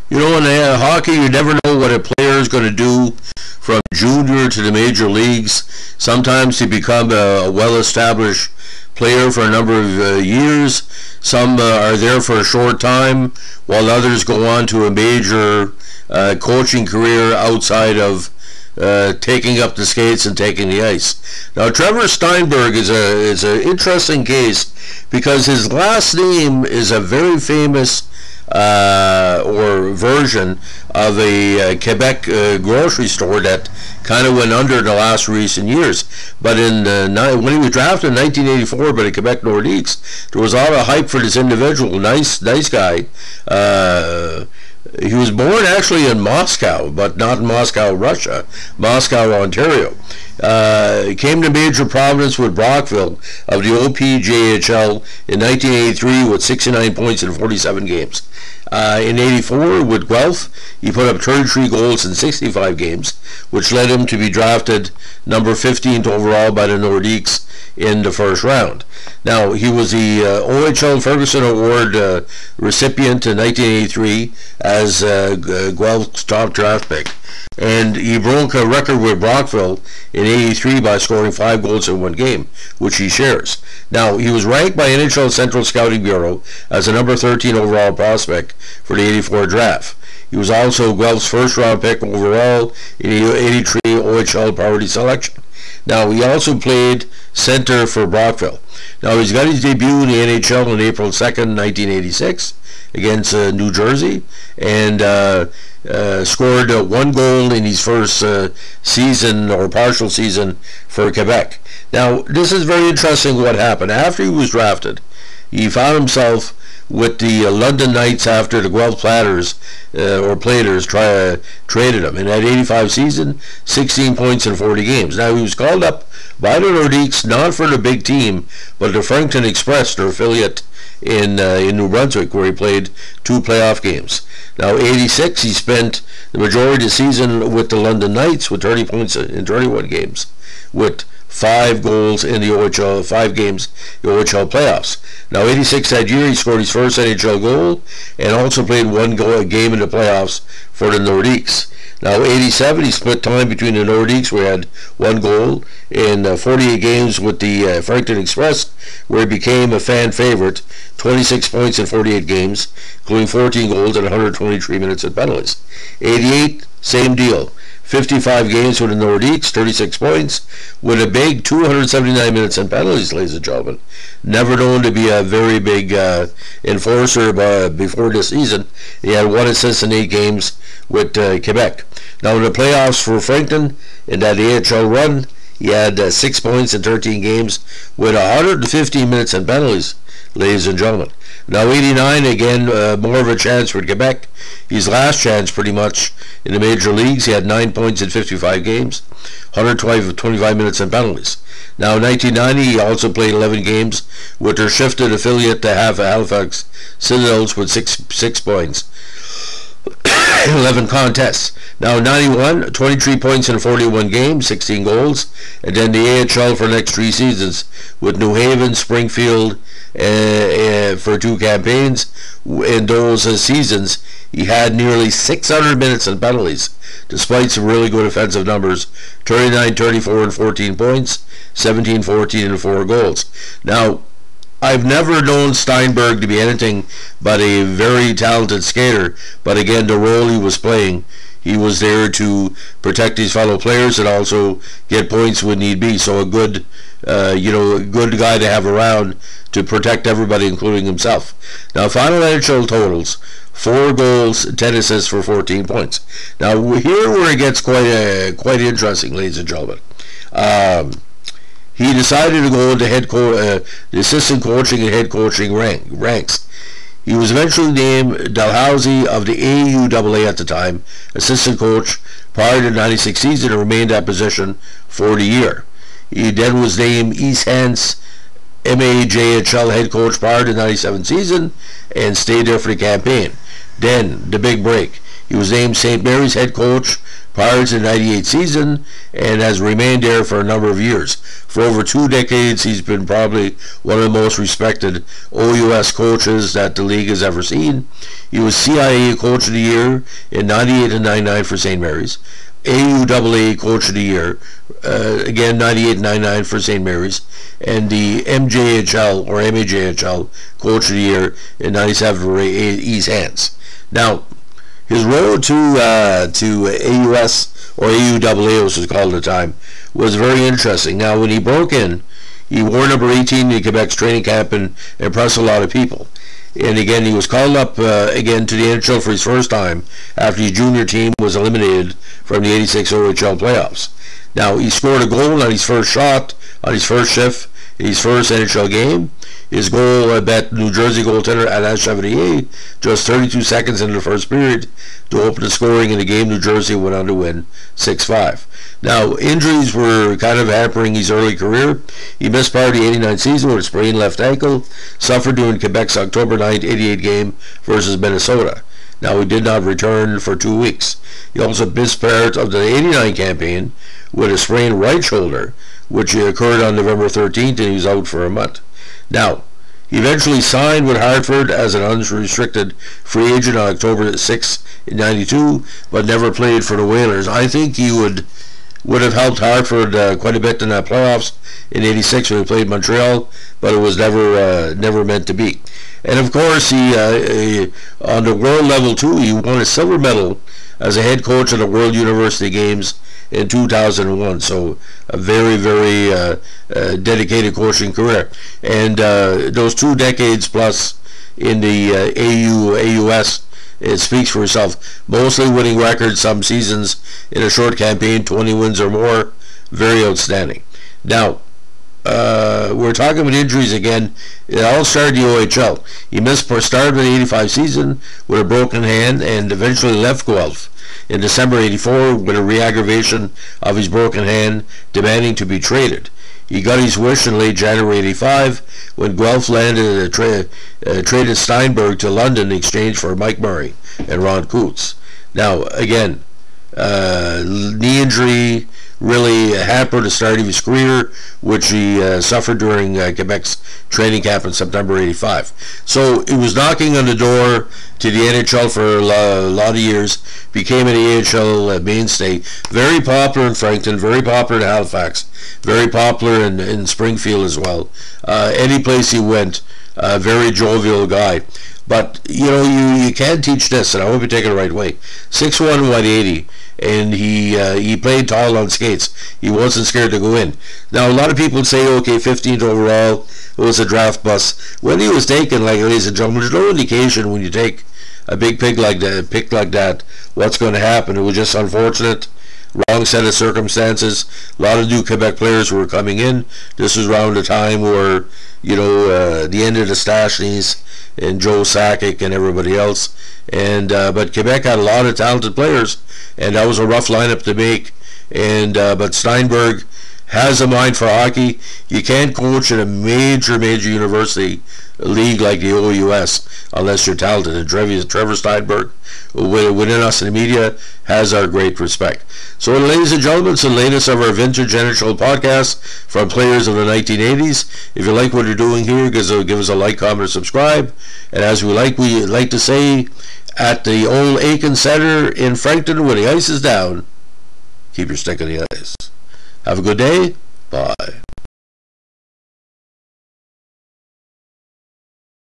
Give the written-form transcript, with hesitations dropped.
You know, in hockey, you never know what a player is going to do from junior to the major leagues. Sometimes they become a well-established player for a number of years. Some are there for a short time, while others go on to a major coaching career outside of taking up the skates and taking the ice. Now, Trevor Steinburg is an interesting case because his last name is a very famous or version of a Quebec grocery store that kind of went under in the last recent years. But when he was drafted in 1984 by the Quebec Nordiques, there was a lot of hype for this individual. Nice guy. He was born actually in Moscow, but not in Moscow, Russia. Moscow, Ontario. He came to major prominence with Brockville of the OPJHL in 1983 with 69 points in 47 games. In 84 with Guelph, he put up 33 goals in 65 games, which led him to be drafted number 15th overall by the Nordiques in the first round. Now, he was the OHL Ferguson Award recipient in 1983 as Guelph's top draft pick. And he broke a record with Brockville in 83 by scoring 5 goals in one game, which he shares. Now, he was ranked by NHL Central Scouting Bureau as a number 13 overall prospect for the 84 draft. He was also Guelph's first round pick overall in the 83 OHL priority selection. Now, he also played center for Brockville. Now, he's got his debut in the NHL on April 2nd, 1986 against New Jersey, and scored 1 goal in his first season or partial season for Quebec. Now, this is very interesting what happened. After he was drafted, he found himself with the London Knights after the Guelph Platers traded him. In that 85 season, 16 points in 40 games. Now, he was called up by the Nordiques, not for the big team, but the Fredericton Express, their affiliate in New Brunswick, where he played 2 playoff games. Now, 86, he spent the majority of the season with the London Knights with 30 points in 31 games, with 5 goals in the OHL, 5 games in the OHL playoffs. Now, 86 that year, he scored his first NHL goal and also played 1 game in the playoffs for the Nordiques. Now, 87, he split time between the Nordiques, where he had 1 goal in 48 games with the Fredericton Express, where he became a fan favorite, 26 points in 48 games, including 14 goals and 123 minutes at penalties. 88, same deal. 55 games with the Nordiques, 36 points, with a big 279 minutes and penalties, ladies and gentlemen. Never known to be a very big enforcer before this season. He had 1 assist in 8 games with Quebec. Now, in the playoffs for Fredericton, in that AHL run, he had 6 points in 13 games with 115 minutes and penalties, ladies and gentlemen. Now, 89, again, more of a chance for Quebec. His last chance, pretty much, in the major leagues. He had 9 points in 55 games, 125 minutes and penalties. Now, in 1990, he also played 11 games with their shifted affiliate, the Halifax Citadels, with 6 points. 11 contests. Now, 91, 23 points in 41 games, 16 goals, and then the AHL for the next 3 seasons with New Haven, Springfield for 2 campaigns. In those seasons, he had nearly 600 minutes and penalties, despite some really good offensive numbers, 39, 34, and 14 points, 17, 14, and 4 goals. Now, I've never known Steinburg to be anything but a very talented skater, but again, the role he was playing, he was there to protect his fellow players and also get points when need be. So a good, a good guy to have around to protect everybody, including himself. Now, final NHL totals: 4 goals, 10 assists for 14 points. Now, here where it gets quite interesting, ladies and gentlemen. He decided to go into the assistant coaching and head coaching ranks. He was eventually named Dalhousie of the AUAA at the time, assistant coach prior to the 96 season, and remained that position for the year. He then was named East Hants MAJHL head coach prior to the 97 season and stayed there for the campaign. Then, the big break. He was named St. Mary's head coach prior to the 98 season and has remained there for a number of years. For over 2 decades, he's been probably one of the most respected OUS coaches that the league has ever seen. He was CIA Coach of the Year in 98 and 99 for St. Mary's. AUAA Coach of the Year, again 98 and 99 for St. Mary's, and the MJHL or MAJHL Coach of the Year in 97 for East Hands. Now, his road to AUS or AUAA, as it was called at the time, was very interesting. Now, when he broke in, he wore number 18 in Quebec's training camp and impressed a lot of people. And again, he was called up again to the NHL for his first time after his junior team was eliminated from the 86 OHL playoffs. Now, he scored a goal on his first shot, on his first shift, in his first NHL game. His goal bet New Jersey goaltender Alain Chevalier just 32 seconds into the first period to open the scoring in the game. New Jersey went on to win 6-5. Now, injuries were kind of hampering his early career. He missed part of the 89 season with a sprained left ankle, suffered during Quebec's October 9, 88 game versus Minnesota. Now, he did not return for 2 weeks. He also missed part of the 89 campaign with a sprained right shoulder, which occurred on November 13th, and he was out for a month. Now, he eventually signed with Hartford as an unrestricted free agent on October 6, 92, but never played for the Whalers. I think he would have helped Hartford quite a bit in that playoffs in 86 when he played Montreal, but it was never meant to be. And of course, he on the world level too, he won a silver medal as a head coach at the World University Games in 2001. So a very, very dedicated coaching career. And those 2 decades plus in the AUS, it speaks for itself. Mostly winning records, some seasons in a short campaign, 20 wins or more. Very outstanding. Now, we're talking about injuries again. It all started in the OHL. He started the 85 season with a broken hand and eventually left Guelph in December 84 with a re-aggravation of his broken hand, demanding to be traded. He got his wish in late January 85 when Guelph traded Steinburg to London in exchange for Mike Murray and Ron Coots. Now, again, knee injury really hampered the start of his career, which he suffered during Quebec's training camp in September 85. So he was knocking on the door to the NHL for a lot of years, became an AHL mainstay, very popular in Fredericton, very popular in Halifax, very popular in Springfield as well. Any place he went, very jovial guy. But, you can't teach this, and I hope you take it the right way. 6'1", 180, and he played tall on skates. He wasn't scared to go in. Now, a lot of people say, okay, 15th overall, it was a draft bust. When he was taken, ladies and gentlemen, there's no indication when you take a big pick like that, what's going to happen. It was just unfortunate. Wrong set of circumstances. A lot of new Quebec players were coming in. This was around the time where, the end of the Stashneys and Joe Sakic and everybody else. And but Quebec had a lot of talented players, and that was a rough lineup to make. And but Steinburg has a mind for hockey. You can't coach in a major university league like the OUS unless you're talented. And Trevor Steinburg, within us in the media, has our great respect. So, ladies and gentlemen, it's the latest of our Vintage NHL podcast from players of the 1980s. If you like what you're doing here, give us a like, comment, or subscribe. And as we like to say at the old Aiken Center in Fredericton, when the ice is down, keep your stick on the ice. Have a good day. Bye.